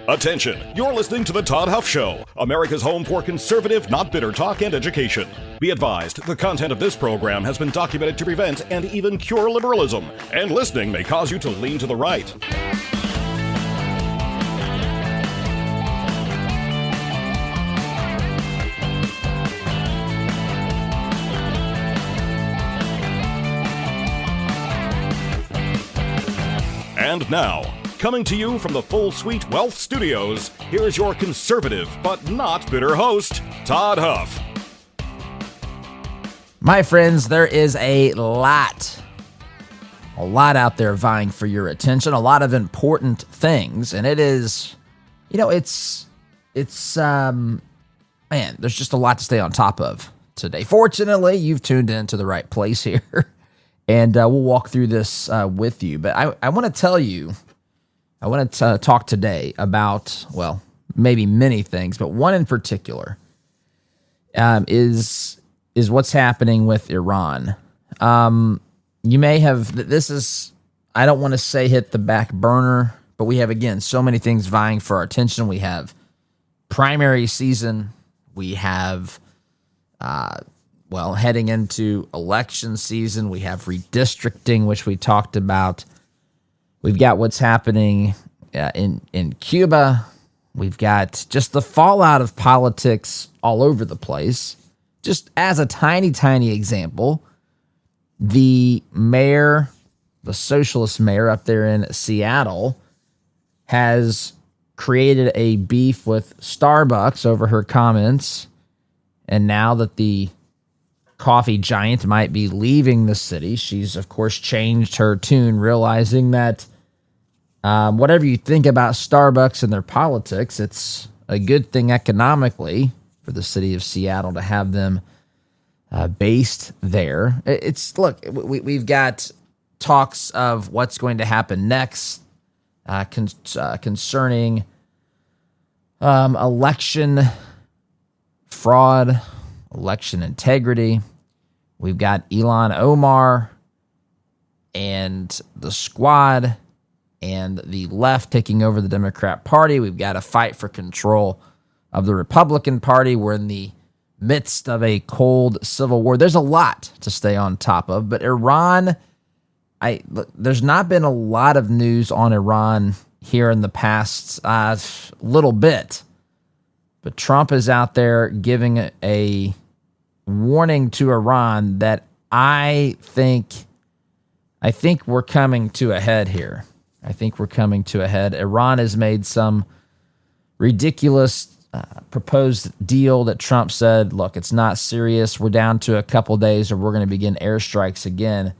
Attention, you're listening to The Todd Huff Show, America's home for conservative, not bitter talk and education. Be advised, the content of this program has been documented to prevent and even cure liberalism, and listening may cause you to lean to the right. And now, coming to you from the Full Suite Wealth Studios, here's your conservative but not bitter host, Todd Huff. My friends, there is a lot out there vying for your attention, a lot of important things, and it is, there's just a lot to stay on top of today. Fortunately, you've tuned into the right place here, and we'll walk through this with you, but I want to tell you, I want to talk today about, well, maybe many things, but one in particular is what's happening with Iran. You may have, I don't want to say hit the back burner, but we have, again, so many things vying for our attention. We have primary season. We have, heading into election season. We have redistricting, which we talked about. We've got what's happening in Cuba. We've got just the fallout of politics all over the place. Just as a tiny, tiny example, the socialist mayor up there in Seattle has created a beef with Starbucks over her comments. And now that the coffee giant might be leaving the city, she's, of course, changed her tune, realizing that whatever you think about Starbucks and their politics, it's a good thing economically for the city of Seattle to have them based there. We've got talks of what's going to happen next concerning election fraud, election integrity. We've got Ilhan Omar and the squad and the left taking over the Democrat Party. We've got a fight for control of the Republican Party. We're in the midst of a cold civil war. There's a lot to stay on top of, but Iran, there's not been a lot of news on Iran here in the past little bit, but Trump is out there giving a warning to Iran that I think we're coming to a head here. I think we're coming to a head. Iran has made some ridiculous proposed deal that Trump said, look, it's not serious. We're down to a couple days or we're going to begin airstrikes again.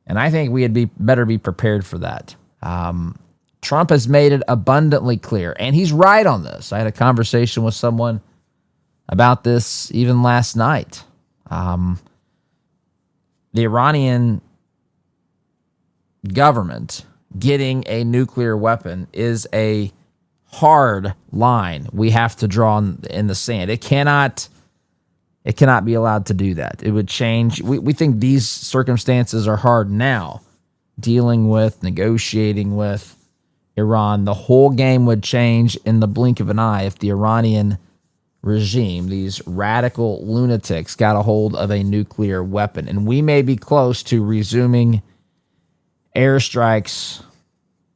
And I think we'd better be prepared for that. Trump has made it abundantly clear, and he's right on this. I had a conversation with someone about this even last night. The Iranian government getting a nuclear weapon is a hard line we have to draw in the sand. It cannot be allowed to do that. It would change. We think these circumstances are hard now, dealing with, negotiating with Iran. The whole game would change in the blink of an eye if the Iranian regime, these radical lunatics, got a hold of a nuclear weapon. And we may be close to resuming airstrikes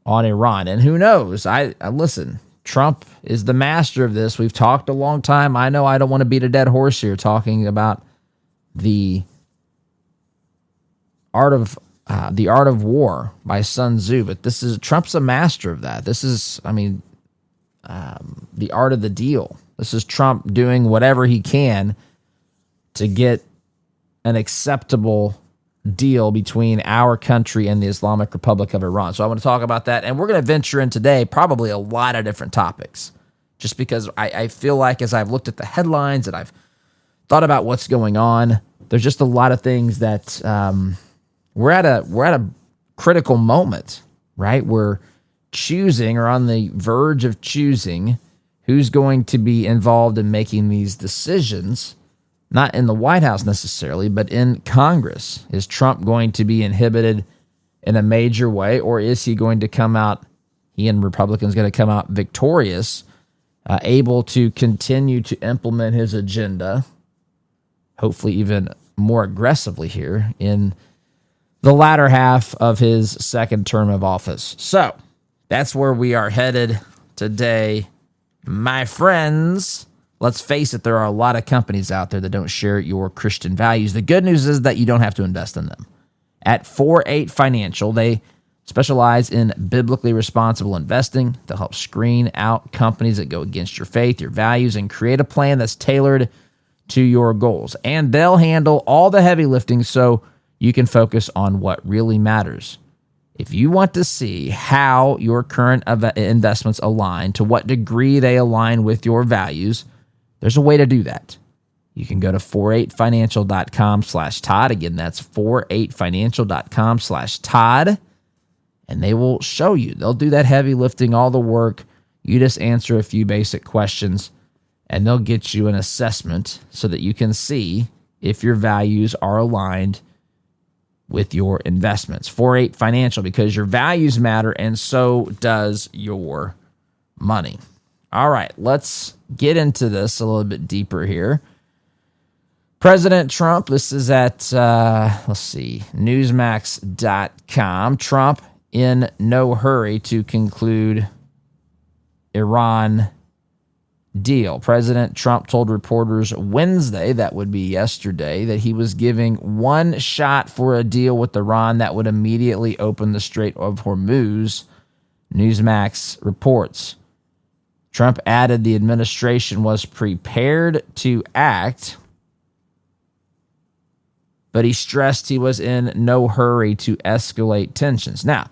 on Iran. And who knows? I listen, Trump is the master of this. We've talked a long time. I know I don't want to beat a dead horse here talking about the art of war by Sun Tzu, but Trump's a master of that. This is, the art of the deal. This is Trump doing whatever he can to get an acceptable deal between our country and the Islamic Republic of Iran. So I want to talk about that, and we're going to venture in today probably a lot of different topics, just because I feel like as I've looked at the headlines and I've thought about what's going on, there's just a lot of things that we're at a critical moment, right? We're choosing, or on the verge of choosing, who's going to be involved in making these decisions. Not in the White House necessarily, but in Congress. Is Trump going to be inhibited in a major way, or is he going to come out he and Republicans going to come out victorious, able to continue to implement his agenda, hopefully even more aggressively here in the latter half of his second term of office. So that's where we are headed today, my friends. Let's face it, there are a lot of companies out there that don't share your Christian values. The good news is that you don't have to invest in them. At 4-8 Financial, they specialize in biblically responsible investing. They'll help screen out companies that go against your faith, your values, and create a plan that's tailored to your goals. And they'll handle all the heavy lifting so you can focus on what really matters. If you want to see how your current investments align, to what degree they align with your values, there's a way to do that. You can go to 48financial.com/Todd. Again, that's 48financial.com/Todd. And they will show you. They'll do that heavy lifting, all the work. You just answer a few basic questions, and they'll get you an assessment so that you can see if your values are aligned with your investments. 4-8 Financial, because your values matter, and so does your money. All right, let's get into this a little bit deeper here. President Trump, this is at, Newsmax.com. Trump in no hurry to conclude Iran deal. President Trump told reporters Wednesday, that would be yesterday, that he was giving one shot for a deal with Iran that would immediately open the Strait of Hormuz, Newsmax reports. Trump added the administration was prepared to act, but he stressed he was in no hurry to escalate tensions. Now,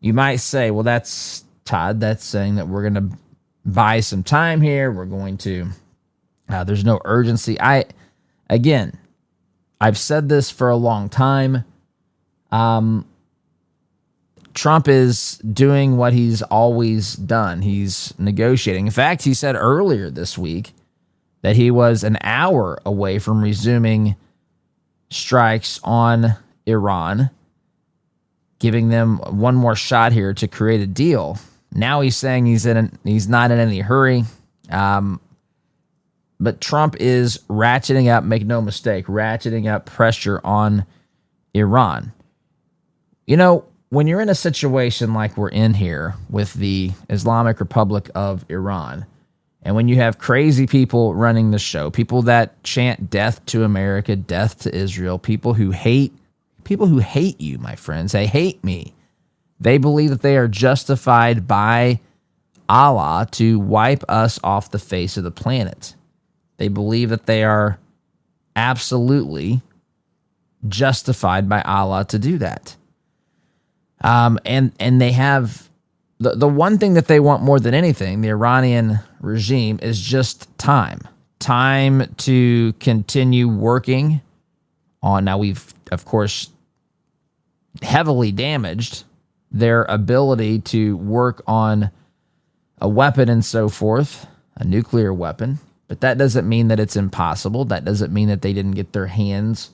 you might say, well, that's Todd, that's saying that we're going to buy some time here. We're going to, there's no urgency. I've said this for a long time. Trump is doing what he's always done. He's negotiating. In fact, he said earlier this week that he was an hour away from resuming strikes on Iran, giving them one more shot here to create a deal. Now he's saying he's not in any hurry. But Trump is ratcheting up, make no mistake, ratcheting up pressure on Iran. You know, when you're in a situation like we're in here with the Islamic Republic of Iran, and when you have crazy people running the show, people that chant death to America, death to Israel, people who hate you, my friends, they hate me. They believe that they are justified by Allah to wipe us off the face of the planet. They believe that they are absolutely justified by Allah to do that. And they have the one thing that they want more than anything, the Iranian regime, is just time to continue working on. Now, we've, of course, heavily damaged their ability to work on a weapon and so forth, a nuclear weapon. But that doesn't mean that it's impossible. That doesn't mean that they didn't get their hands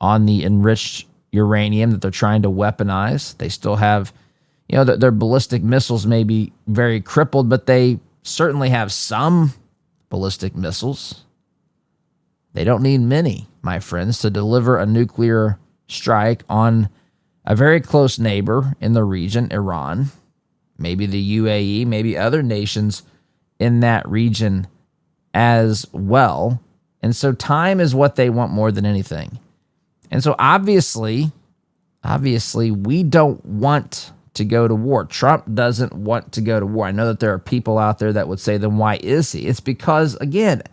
on the enriched uranium that they're trying to weaponize. They still have, their ballistic missiles may be very crippled, but they certainly have some ballistic missiles. They don't need many, my friends, to deliver a nuclear strike on a very close neighbor in the region, Iran, maybe the UAE, maybe other nations in that region as well. And so time is what they want more than anything. And so obviously, we don't want to go to war. Trump doesn't want to go to war. I know that there are people out there that would say, then why is he? It's because, again,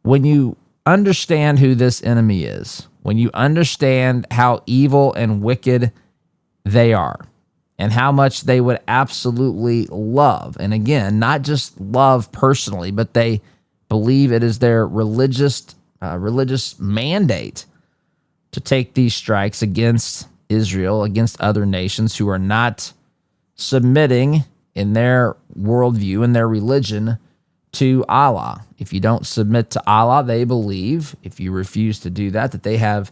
when you understand who this enemy is, when you understand how evil and wicked they are, and how much they would absolutely love, and again, not just love personally, but they believe it is their religious mandate to take these strikes against Israel, against other nations who are not submitting in their worldview and their religion to Allah. If you don't submit to Allah, they believe, if you refuse to do that, that they have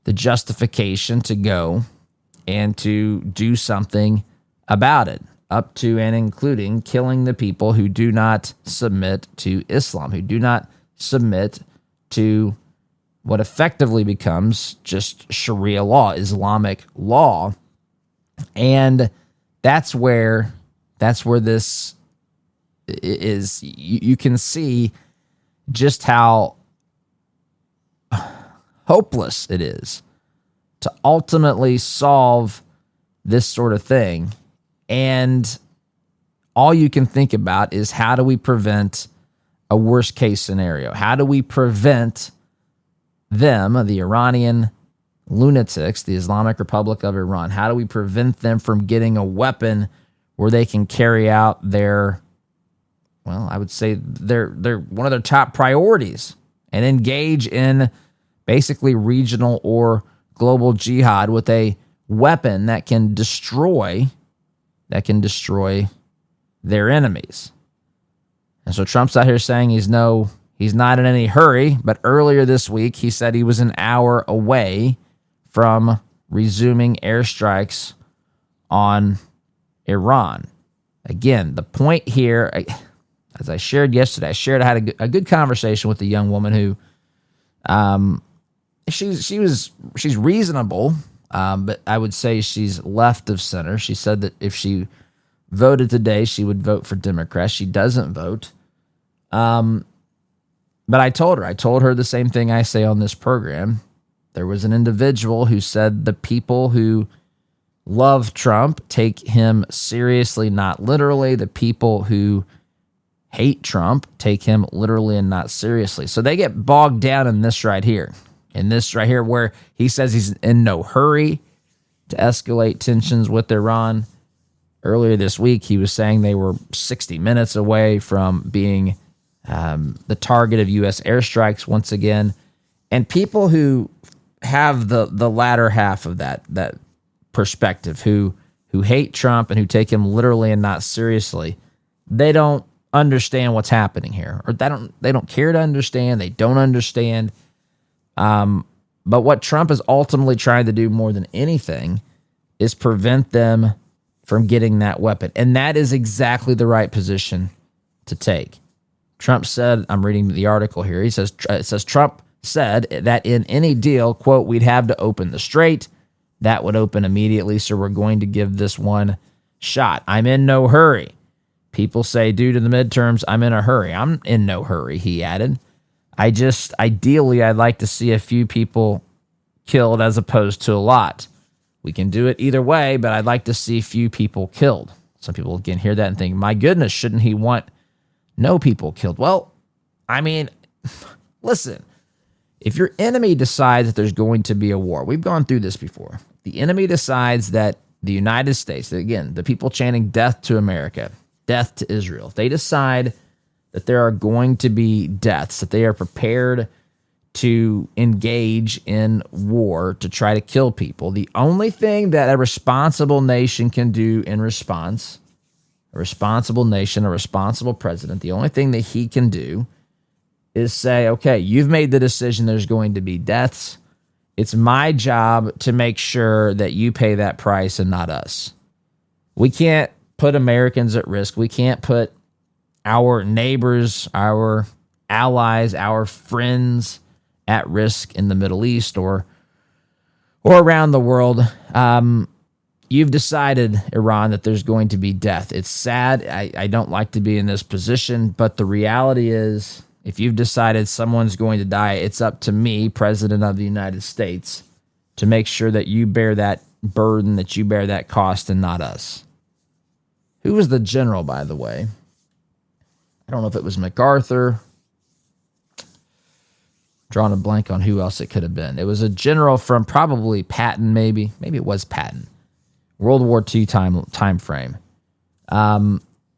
the justification to go and to do something about it, up to and including killing the people who do not submit to Islam, who do not submit to what effectively becomes just Sharia law, Islamic law. And that's where this is. You can see just how hopeless it is to ultimately solve this sort of thing. And all you can think about is, how do we prevent a worst case scenario? How do we prevent them, the Iranian lunatics, the Islamic Republic of Iran, how do we prevent them from getting a weapon where they can carry out their, well, I would say they're one of their top priorities, and engage in basically regional or global jihad with a weapon that can destroy their enemies. And so Trump's out here saying he's not in any hurry, but earlier this week he said he was an hour away from resuming airstrikes on Iran. Again, the point here, as I shared yesterday, I had a good conversation with a young woman who, she's reasonable, but I would say she's left of center. She said that if she voted today, she would vote for Democrats. She doesn't vote. But I told her the same thing I say on this program. There was an individual who said the people who love Trump take him seriously, not literally. The people who hate Trump take him literally and not seriously. So they get bogged down in this right here. Where he says he's in no hurry to escalate tensions with Iran. Earlier this week, he was saying they were 60 minutes away from being the target of U.S. airstrikes once again. And people who have the latter half of that perspective, who hate Trump and who take him literally and not seriously, they don't understand what's happening here, or they don't care to understand. They don't understand. But what Trump is ultimately trying to do more than anything is prevent them from getting that weapon. And that is exactly the right position to take. Trump said, I'm reading the article here. It says Trump said that in any deal, quote, we'd have to open the strait. That would open immediately. So we're going to give this one shot. I'm in no hurry. People say due to the midterms, I'm in a hurry. I'm in no hurry, he added. Ideally, I'd like to see a few people killed as opposed to a lot. We can do it either way, but I'd like to see few people killed. Some people again hear that and think, my goodness, shouldn't he want no people killed? Well, I mean, listen, if your enemy decides that there's going to be a war, we've gone through this before. The enemy decides that the United States, again, the people chanting death to America, death to Israel, if they decide that there are going to be deaths, that they are prepared to engage in war to try to kill people, the only thing that a responsible nation can do in response, a responsible nation, a responsible president, the only thing that he can do is say, okay, you've made the decision there's going to be deaths. It's my job to make sure that you pay that price and not us. We can't put Americans at risk. We can't put our neighbors, our allies, our friends at risk in the Middle East or around the world. You've decided, Iran, that there's going to be death. It's sad. I don't like to be in this position, but the reality is, if you've decided someone's going to die, it's up to me, President of the United States, to make sure that you bear that burden, that you bear that cost, and not us. Who was the general, by the way? I don't know if it was MacArthur. Drawing a blank on who else it could have been. It was a general from probably Patton, maybe. Maybe it was Patton. World War II time frame.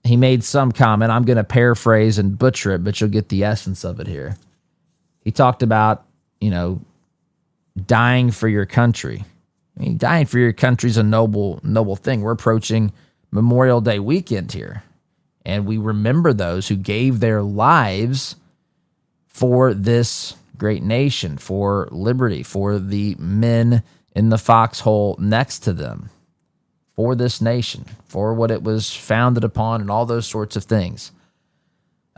He made some comment. I'm going to paraphrase and butcher it, but you'll get the essence of it here. He talked about, dying for your country. I mean, dying for your country is a noble thing. We're approaching Memorial Day weekend here, and we remember those who gave their lives for this great nation, for liberty, for the men in the foxhole next to them for this nation, for what it was founded upon, and all those sorts of things.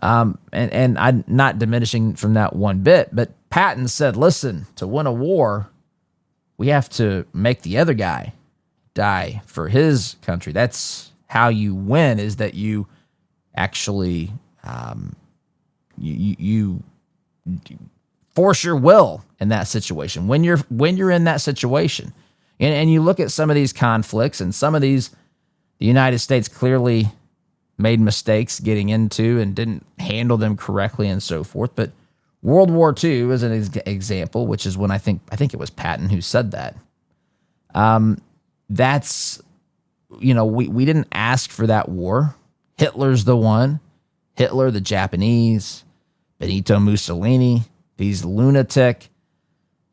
And I'm not diminishing from that one bit, but Patton said, listen, to win a war, we have to make the other guy die for his country. That's how you win, is that you actually you force your will in that situation. When you're in that situation, and you look at some of these conflicts, and some of these, the United States clearly made mistakes getting into and didn't handle them correctly and so forth. But World War II is an example, which is when I think it was Patton who said that. That's, we didn't ask for that war. Hitler's the one. Hitler, the Japanese, Benito Mussolini, these lunatic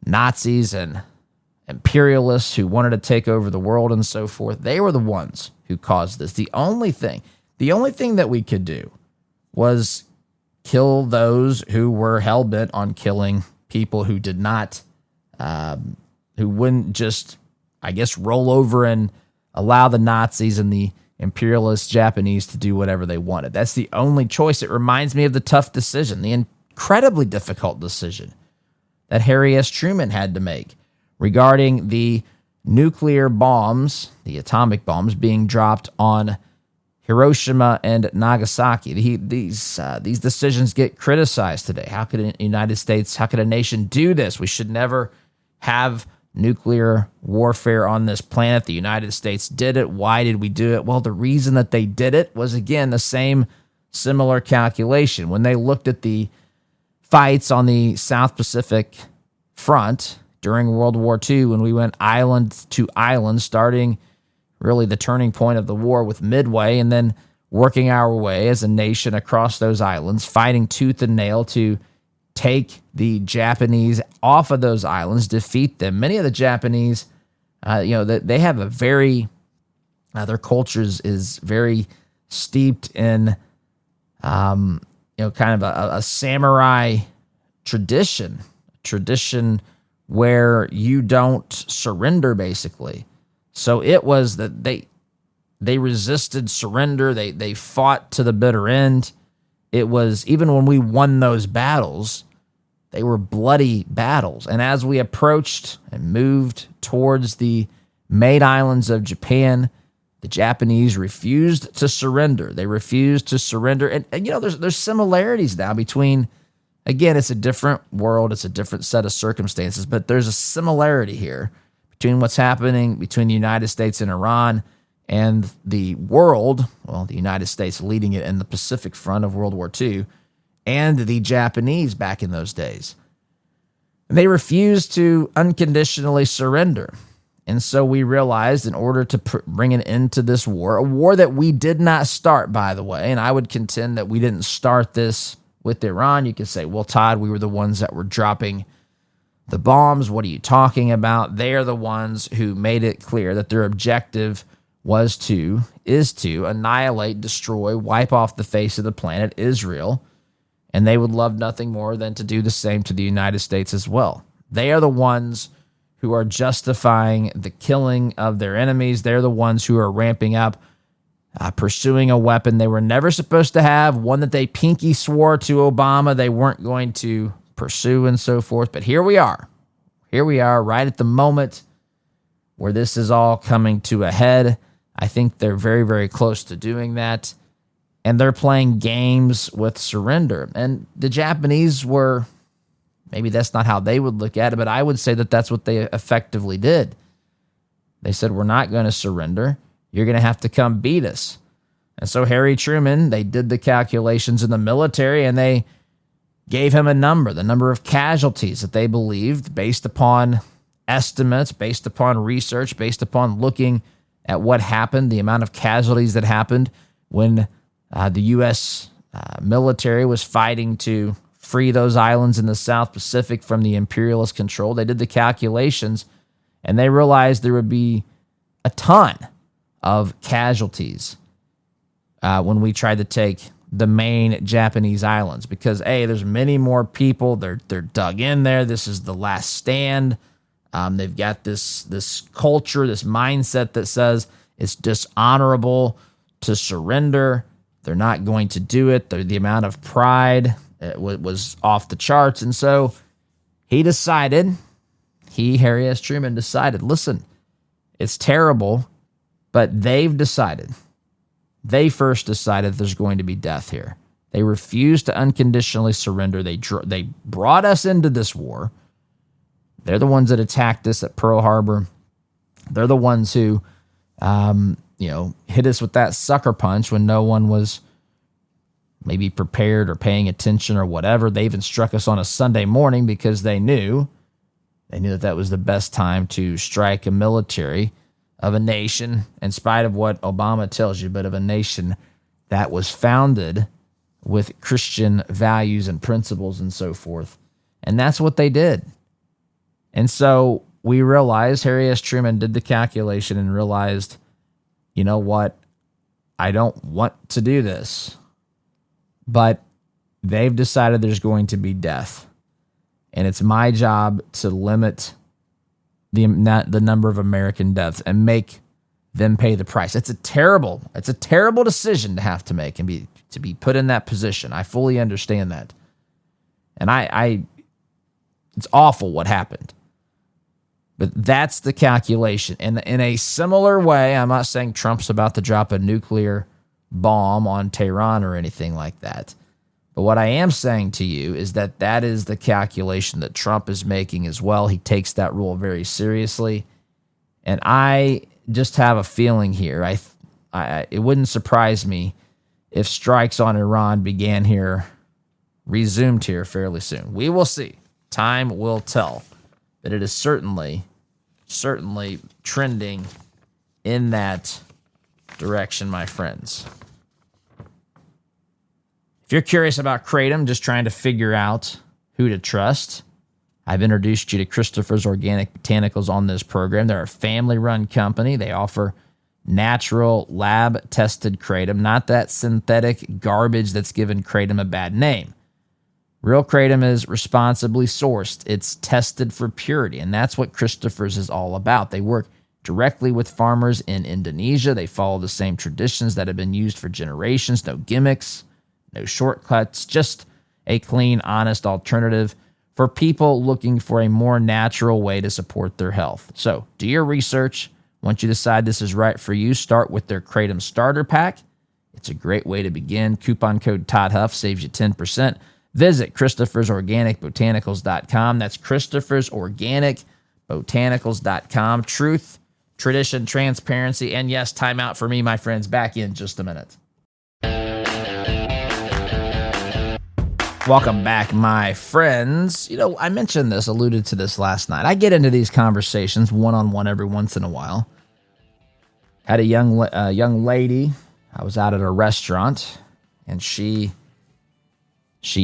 Nazis and imperialists who wanted to take over the world and so forth. They were the ones who caused this. The only thing that we could do was kill those who were hell-bent on killing people who did not, who wouldn't just, I guess, roll over and allow the Nazis and the imperialist Japanese to do whatever they wanted. That's the only choice. It reminds me of the tough decision, the incredibly difficult decision that Harry S. Truman had to make regarding the nuclear bombs, the atomic bombs being dropped on Hiroshima and Nagasaki. These decisions get criticized today. How could a nation do this? We should never have nuclear warfare on this planet. The United States did it. Why did we do it? Well, the reason that they did it was, again, the same similar calculation. When they looked at the fights on the South Pacific front during World War II, when we went island to island, starting really the turning point of the war with Midway, and then working our way as a nation across those islands, fighting tooth and nail to take the Japanese off of those islands, defeat them. Many of the Japanese, they have a very, their cultures is very steeped in, kind of a samurai tradition where you don't surrender, basically. So it was that they resisted surrender. They fought to the bitter end. It was, even when we won those battles, they were bloody battles. And as we approached and moved towards the Maid Islands of Japan, the Japanese refused to surrender. They refused to surrender. And there's similarities now between, again, it's a different world. It's a different set of circumstances, but there's a similarity here between what's happening between the United States and Iran and the world, well, the United States leading it in the Pacific front of World War II, and the Japanese back in those days. And they refused to unconditionally surrender. And so we realized, in order to bring an end to this war, a war that we did not start, by the way, and I would contend that we didn't start this with Iran. You could say, well, Todd, we were the ones that were dropping the bombs. What are you talking about? They are the ones who made it clear that their objective is to annihilate, destroy, wipe off the face of the planet, Israel, and they would love nothing more than to do the same to the United States as well. They are the ones who are justifying the killing of their enemies. They're the ones who are ramping up, pursuing a weapon they were never supposed to have, one that they pinky swore to Obama they weren't going to pursue and so forth. But here we are. Here we are right at the moment where this is all coming to a head. I think they're very, very close to doing that. And they're playing games with surrender. And the Japanese were, maybe that's not how they would look at it, but I would say that that's what they effectively did. They said, we're not going to surrender. You're going to have to come beat us. And so Harry Truman, they did the calculations in the military, and they gave him a number, the number of casualties that they believed, based upon estimates, based upon research, based upon looking at what happened, the amount of casualties that happened when the U.S. Military was fighting to free those islands in the South Pacific from the imperialist control. They did the calculations, and they realized there would be a ton of casualties when we tried to take the main Japanese islands, because there's many more people. They're dug in there. This is the last stand. They've got this culture, this mindset that says it's dishonorable to surrender. They're not going to do it. The amount of pride was off the charts. And so Harry S. Truman decided, listen, it's terrible, but they first decided there's going to be death here. They refused to unconditionally surrender. They brought us into this war. They're the ones that attacked us at Pearl Harbor. They're the ones who, hit us with that sucker punch when no one was maybe prepared or paying attention or whatever. They even struck us on a Sunday morning because they knew that was the best time to strike a military of a nation, in spite of what Obama tells you, but of a nation that was founded with Christian values and principles and so forth. And that's what they did. And so we realized, Harry S. Truman did the calculation and realized, you know what? I don't want to do this. But they've decided there's going to be death. And it's my job to limit the number of American deaths and make them pay the price. It's a terrible decision to have to make and to be put in that position. I fully understand that. And it's awful what happened. But that's the calculation. And in a similar way, I'm not saying Trump's about to drop a nuclear bomb on Tehran or anything like that. But what I am saying to you is that is the calculation that Trump is making as well. He takes that rule very seriously. And I just have a feeling here. It wouldn't surprise me if strikes on Iran resumed here fairly soon. We will see. Time will tell. But it is certainly trending in that direction, my friends. If you're curious about Kratom, just trying to figure out who to trust, I've introduced you to Christopher's Organic Botanicals on this program. They're a family-run company. They offer natural, lab-tested Kratom, not that synthetic garbage that's given Kratom a bad name. Real Kratom is responsibly sourced. It's tested for purity, and that's what Christopher's is all about. They work directly with farmers in Indonesia. They follow the same traditions that have been used for generations. No gimmicks, no shortcuts, just a clean, honest alternative for people looking for a more natural way to support their health. So do your research. Once you decide this is right for you, start with their Kratom Starter Pack. It's a great way to begin. Coupon code Todd Huff saves you 10%. Visit Christopher'sOrganicBotanicals.com. That's Christopher'sOrganicBotanicals.com. Truth, tradition, transparency, and yes, time out for me, my friends. Back in just a minute. Welcome back, my friends. I mentioned this, alluded to this last night. I get into these conversations one-on-one every once in a while. Had a young lady. I was out at a restaurant, and she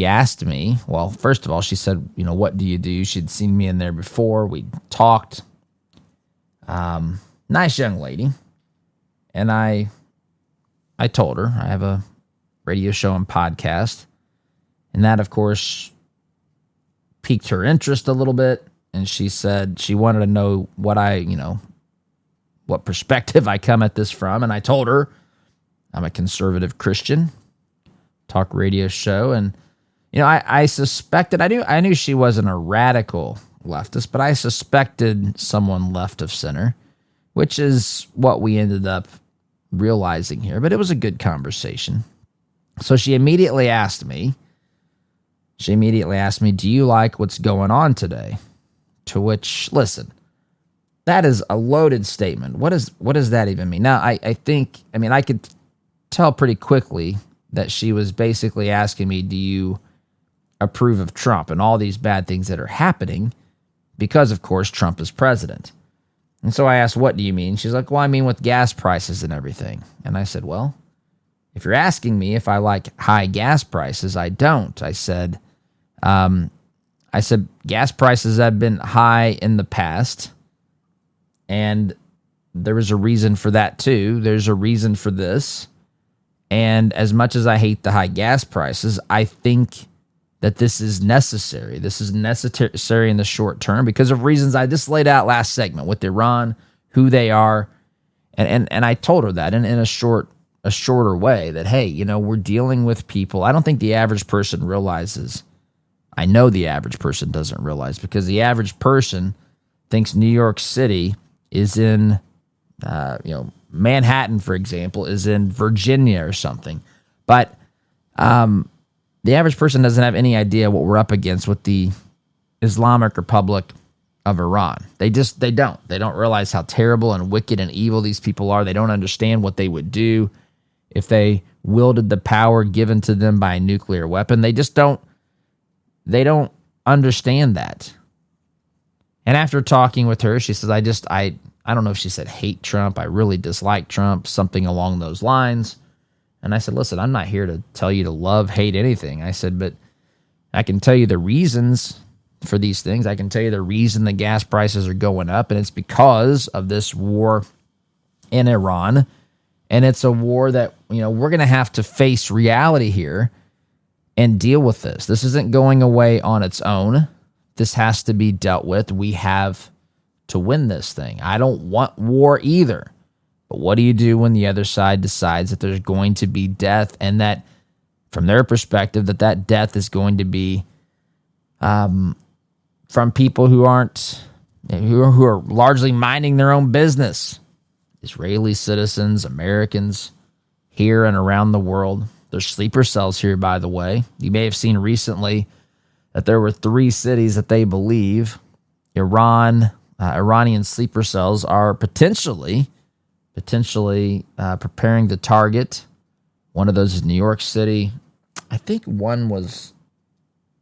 asked me, well, first of all, she said, what do you do? She'd seen me in there before. We talked. Nice young lady. And I told her I have a radio show and podcast. And that, of course, piqued her interest a little bit. And she said she wanted to know what perspective I come at this from. And I told her I'm a conservative Christian, talk radio show. And, I suspected, I knew she wasn't a radical leftist, but I suspected someone left of center, which is what we ended up realizing here. But it was a good conversation. So she immediately asked me, do you like what's going on today? To which, listen, that is a loaded statement. What does that even mean? Now, I could tell pretty quickly that she was basically asking me, do you approve of Trump and all these bad things that are happening because, of course, Trump is president. And so I asked, what do you mean? She's like, well, I mean with gas prices and everything. And I said, well, if you're asking me if I like high gas prices, I don't. I said gas prices have been high in the past, and there was a reason for that too. There's a reason for this. And as much as I hate the high gas prices, I think that this is necessary. This is necessary in the short term because of reasons I just laid out last segment with Iran, who they are. And I told her that in a shorter way that, hey, we're dealing with people. I don't think the average person realizes. I know the average person doesn't realize because the average person thinks New York City is in, Manhattan, for example, is in Virginia or something. But the average person doesn't have any idea what we're up against with the Islamic Republic of Iran. They don't. They don't realize how terrible and wicked and evil these people are. They don't understand what they would do if they wielded the power given to them by a nuclear weapon. They just don't. They don't understand that. And after talking with her, she says, I don't know if she said hate Trump. I really dislike Trump, something along those lines. And I said, listen, I'm not here to tell you to love, hate anything. I said, but I can tell you the reasons for these things. I can tell you the reason the gas prices are going up, and it's because of this war in Iran. And it's a war that, we're going to have to face reality here and deal with this. This isn't going away on its own. This has to be dealt with. We have to win this thing. I don't want war either. But what do you do when the other side decides that there's going to be death and that, from their perspective, that death is going to be from people who are largely minding their own business? Israeli citizens, Americans here and around the world. There's sleeper cells here, by the way. You may have seen recently that there were 3 cities that they believe Iranian sleeper cells are potentially preparing to target. One of those is New York City. I think one was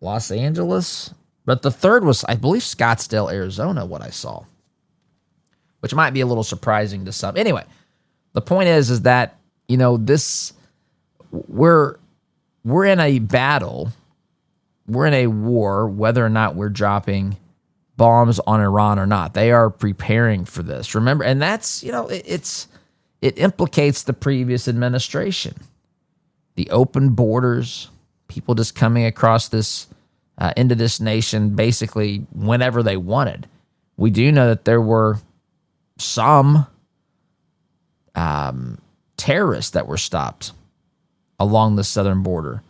Los Angeles, but the third was, I believe, Scottsdale, Arizona, what I saw, which might be a little surprising to some. Anyway, the point is that, we're in a battle. We're in a war, whether or not we're dropping bombs on Iran or not. They are preparing for this. Remember, and that's, it implicates the previous administration. The open borders, people just coming across this, into this nation basically whenever they wanted. We do know that there were some terrorists that were stopped along the southern border.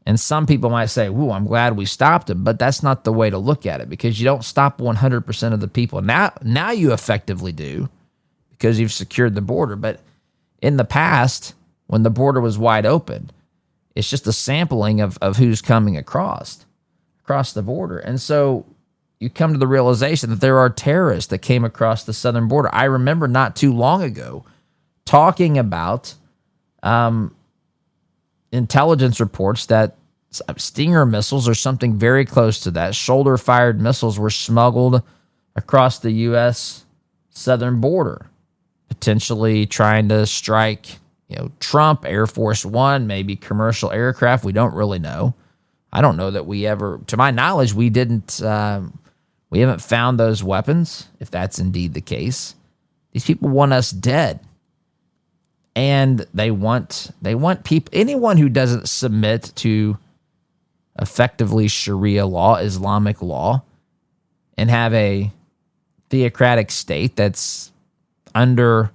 And some people might say, "Ooh, I'm glad we stopped them," but that's not the way to look at it, because you don't stop 100% of the people. Now you effectively do, because you've secured the border. But in the past, when the border was wide open, it's just a sampling of who's coming across the border. And so you come to the realization that there are terrorists that came across the southern border. I remember not too long ago talking about intelligence reports that Stinger missiles or something very close to that, shoulder-fired missiles, were smuggled across the U.S. southern border, potentially trying to strike, Trump, Air Force One, maybe commercial aircraft. We don't really know. I don't know that we ever, to my knowledge, we haven't found those weapons, if that's indeed the case. These people want us dead. And they want people, anyone who doesn't submit to effectively Sharia law, Islamic law, and have a theocratic state that's under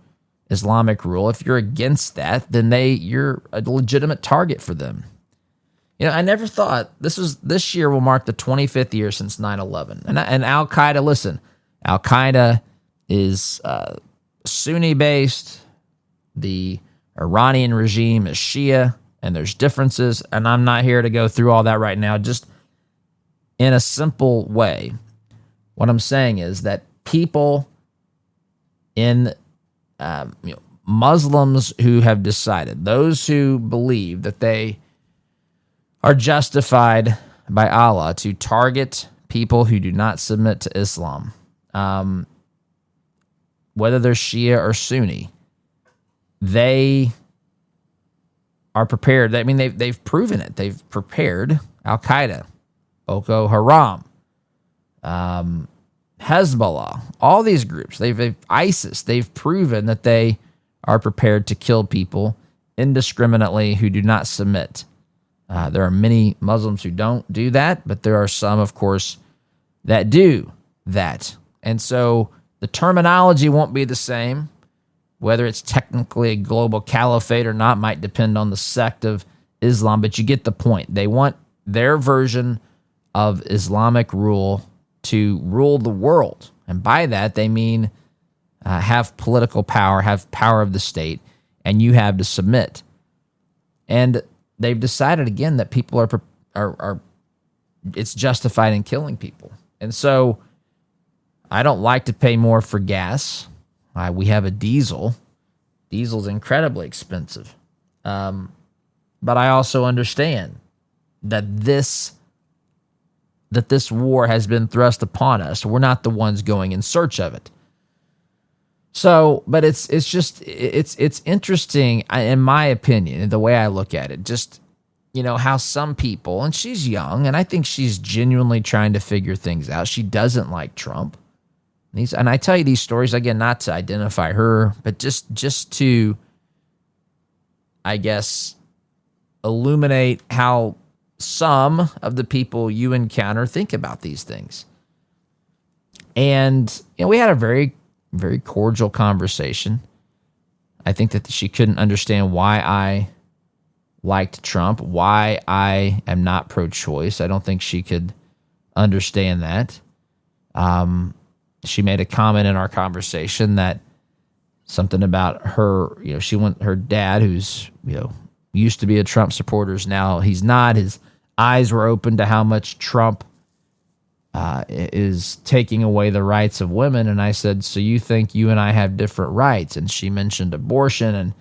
Islamic rule. If you're against that, then you're a legitimate target for them. I never thought this year will mark the 25th year since 9/11. And Al-Qaeda, listen, Al-Qaeda is Sunni based. The Iranian regime is Shia, and there's differences, and I'm not here to go through all that right now. Just in a simple way, what I'm saying is that people in Muslims who have decided, those who believe that they are justified by Allah to target people who do not submit to Islam, whether they're Shia or Sunni, they are prepared. I mean, they've proven it. They've prepared Al-Qaeda, Boko Haram, Hezbollah, all these groups. ISIS. They've proven that they are prepared to kill people indiscriminately who do not submit There are many Muslims who don't do that, but there are some, of course, that do that. And so the terminology won't be the same. Whether it's technically a global caliphate or not might depend on the sect of Islam, but you get the point. They want their version of Islamic rule to rule the world. And by that, they mean have political power, have power of the state, and you have to submit. And they've decided again that people are it's justified in killing people. And so I don't like to pay more for gas. We have a diesel. Diesel's incredibly expensive. But I also understand that this war has been thrust upon us. We're not the ones going in search of it. So, but it's interesting, in my opinion, the way I look at it, just, how some people, and she's young, and I think she's genuinely trying to figure things out. She doesn't like Trump. And I tell you these stories, again, not to identify her, but just to, I guess, illuminate how some of the people you encounter think about these things. And, we had a very, very cordial conversation. I think that she couldn't understand why I liked Trump, why I am not pro-choice. I don't think she could understand that. She made a comment in our conversation that something about her, her dad, who's, used to be a Trump supporter, now he's not. His eyes were open to how much Trump is taking away the rights of women. And I said, so you think you and I have different rights? And she mentioned abortion, and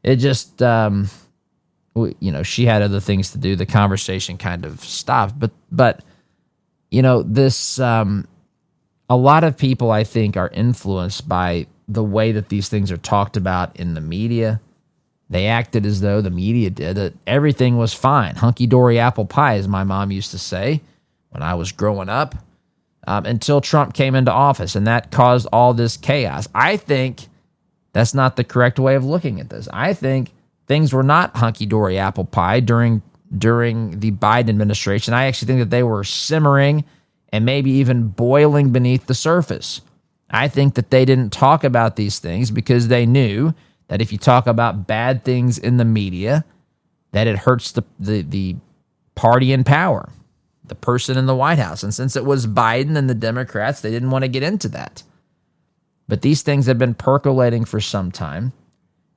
it just, she had other things to do. The conversation kind of stopped. But this, a lot of people, I think, are influenced by the way that these things are talked about in the media. They acted as though the media did, that everything was fine. Hunky-dory apple pie, as my mom used to say when I was growing up, until Trump came into office, and that caused all this chaos. I think that's not the correct way of looking at this. I think things were not hunky-dory apple pie during the Biden administration. I actually think that they were simmering and maybe even boiling beneath the surface. I think that they didn't talk about these things because they knew that if you talk about bad things in the media, that it hurts the party in power, the person in the White House. And since it was Biden and the Democrats, they didn't want to get into that. But these things have been percolating for some time,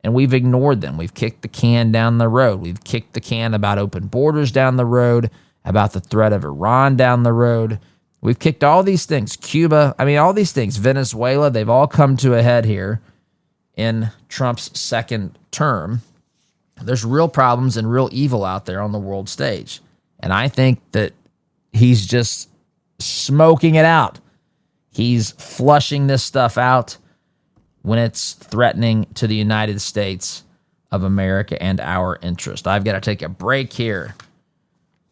and we've ignored them. We've kicked the can down the road. We've kicked the can about open borders down the road, about the threat of Iran down the road. We've kicked all these things. Cuba, all these things. Venezuela, they've all come to a head here in Trump's second term. There's real problems and real evil out there on the world stage. And I think that he's just smoking it out. He's flushing this stuff out when it's threatening to the United States of America and our interest. I've got to take a break here.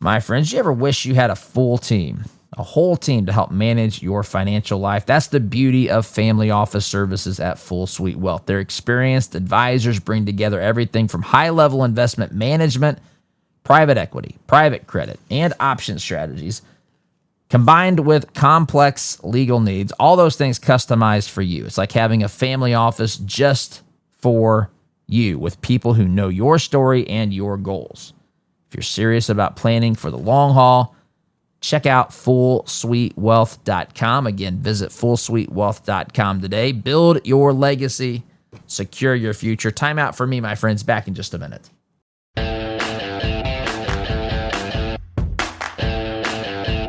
My friends, you ever wish you had a full team, a whole team to help manage your financial life? That's the beauty of family office services at Full Suite Wealth. Their experienced advisors bring together everything from high-level investment management, private equity, private credit, and option strategies, combined with complex legal needs, all those things customized for you. It's like having a family office just for you, with people who know your story and your goals. If you're serious about planning for the long haul, check out FullSuiteWealth.com. Again, visit FullSuiteWealth.com today. Build your legacy, secure your future. Time out for me, my friends. Back in just a minute.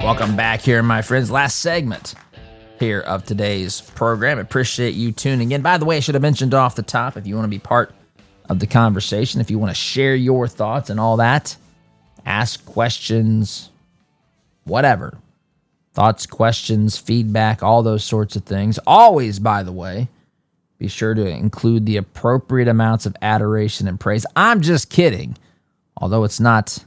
Welcome back here, my friends. Last segment here of today's program. Appreciate you tuning in. By the way, I should have mentioned off the top, if you want to be part of the conversation, if you want to share your thoughts and all that, ask questions, whatever. Thoughts, questions, feedback, all those sorts of things. Always, by the way, be sure to include the appropriate amounts of adoration and praise. I'm just kidding, although it's not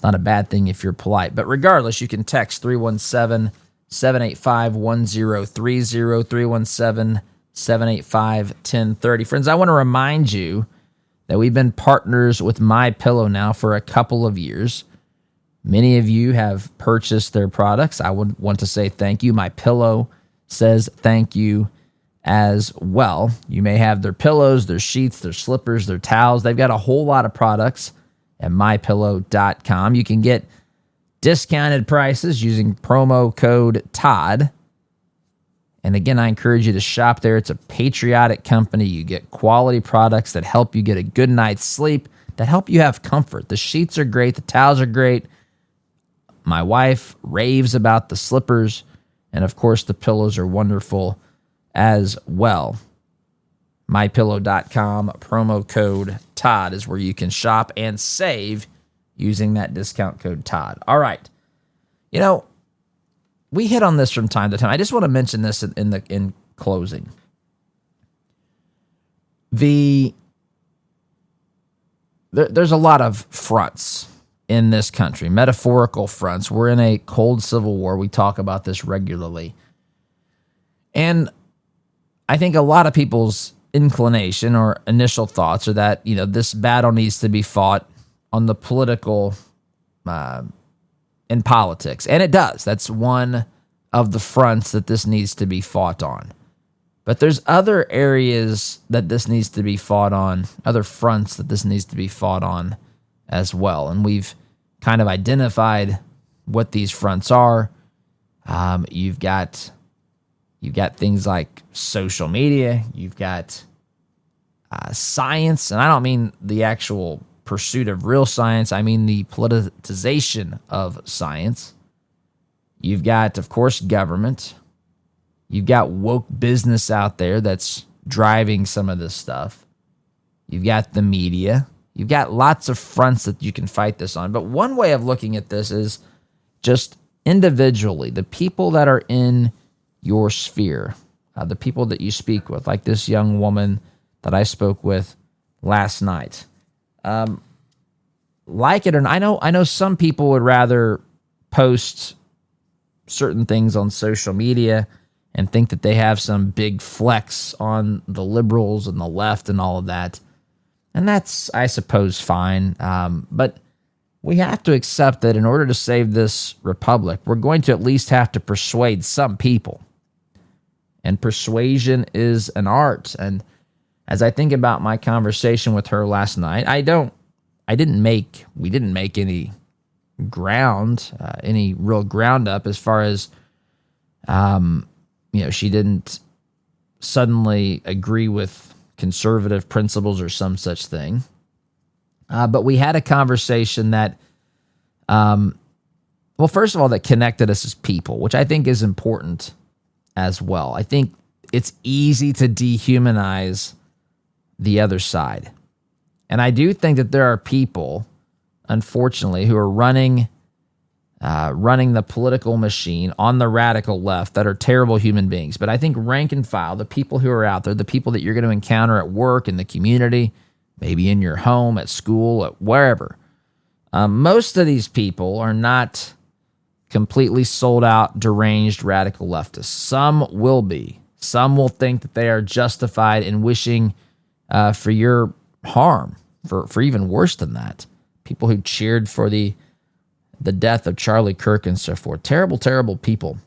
a bad thing if you're polite. But regardless, you can text 317-785-1030, 317-785-1030. Friends, I want to remind you that we've been partners with MyPillow now for a couple of years. Many of you have purchased their products. I would want to say thank you. MyPillow says thank you as well. You may have their pillows, their sheets, their slippers, their towels. They've got a whole lot of products at mypillow.com. You can get discounted prices using promo code Todd. And again, I encourage you to shop there. It's a patriotic company. You get quality products that help you get a good night's sleep, that help you have comfort. The sheets are great. The towels are great. My wife raves about the slippers. And of course, the pillows are wonderful as well. MyPillow.com, promo code Todd is where you can shop and save using that discount code Todd. All right. You know, we hit on this from time to time. I just want to mention this in closing. There's a lot of fronts in this country, metaphorical fronts. We're in a cold civil war. We talk about this regularly. And I think a lot of people's inclination or initial thoughts are that, you know, this battle needs to be fought on the political in politics. And it does. That's one of the fronts that this needs to be fought on. But there's other areas that this needs to be fought on, other fronts that this needs to be fought on as well. And we've kind of identified what these fronts are. You've got things like social media. You've got science. And I don't mean the actual pursuit of real science. I mean the politicization of science. You've got, of course, government. You've got woke business out there that's driving some of this stuff. You've got the media. You've got lots of fronts that you can fight this on. But one way of looking at this is just individually, the people that are in your sphere, the people that you speak with, like this young woman that I spoke with last night. Like it or not, I know some people would rather post certain things on social media and think that they have some big flex on the liberals and the left and all of that. And that's, I suppose, fine. But we have to accept that in order to save this republic, we're going to at least have to persuade some people. And persuasion is an art. And as I think about my conversation with her last night, we didn't make any any real ground up as far as, she didn't suddenly agree with conservative principles or some such thing. But we had a conversation that, first of all, that connected us as people, which I think is important as well. I think it's easy to dehumanize the other side. And I do think that there are people, unfortunately, who are running the political machine on the radical left that are terrible human beings. But I think rank and file, the people who are out there, the people that you're going to encounter at work, in the community, maybe in your home, at school, at wherever, most of these people are not completely sold out, deranged, radical leftists. Some will be. Some will think that they are justified in wishing for your harm, for even worse than that. People who cheered for the death of Charlie Kirk and so forth. Terrible, terrible people.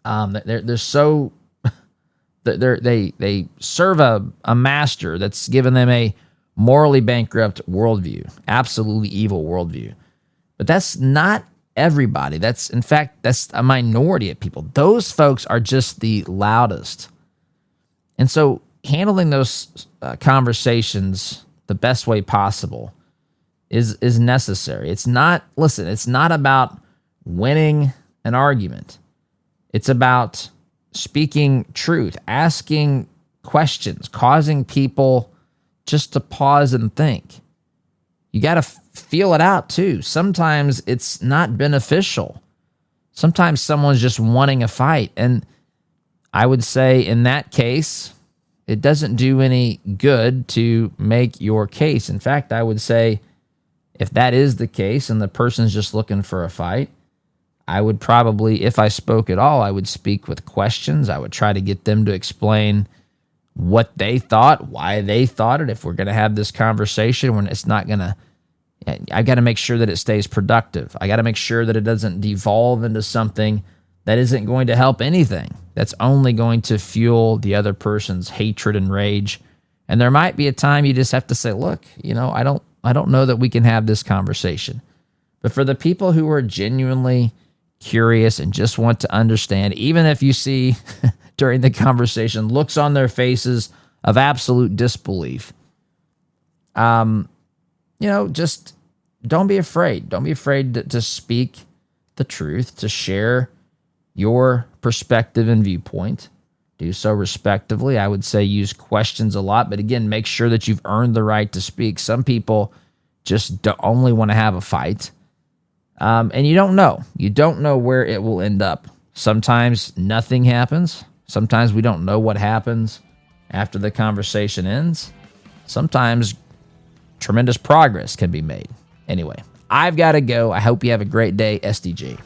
They're so they serve a master that's given them a morally bankrupt worldview, absolutely evil worldview. But that's not everybody. That's a minority of people. Those folks are just the loudest. And so handling those conversations the best way possible is necessary. It's not about winning an argument. It's about speaking truth, asking questions, causing people just to pause and think. You got to feel it out too. Sometimes it's not beneficial. Sometimes someone's just wanting a fight. And I would say in that case, it doesn't do any good to make your case. In fact, I would say if that is the case and the person's just looking for a fight, I would probably, if I spoke at all, I would speak with questions. I would try to get them to explain what they thought, why they thought it. If we're going to have this conversation, when it's not going to, I've got to make sure that it stays productive. I got to make sure that it doesn't devolve into something that isn't going to help anything. That's only going to fuel the other person's hatred and rage. And there might be a time you just have to say, look, I don't know that we can have this conversation. But for the people who are genuinely curious and just want to understand, even if you see during the conversation looks on their faces of absolute disbelief, just don't be afraid. Don't be afraid to speak the truth, to share your perspective and viewpoint. Do so respectively. I would say use questions a lot, but again, make sure that you've earned the right to speak. Some people just only want to have a fight. And you don't know. You don't know where it will end up. Sometimes nothing happens. Sometimes we don't know what happens after the conversation ends. Sometimes tremendous progress can be made. Anyway, I've got to go. I hope you have a great day, SDG.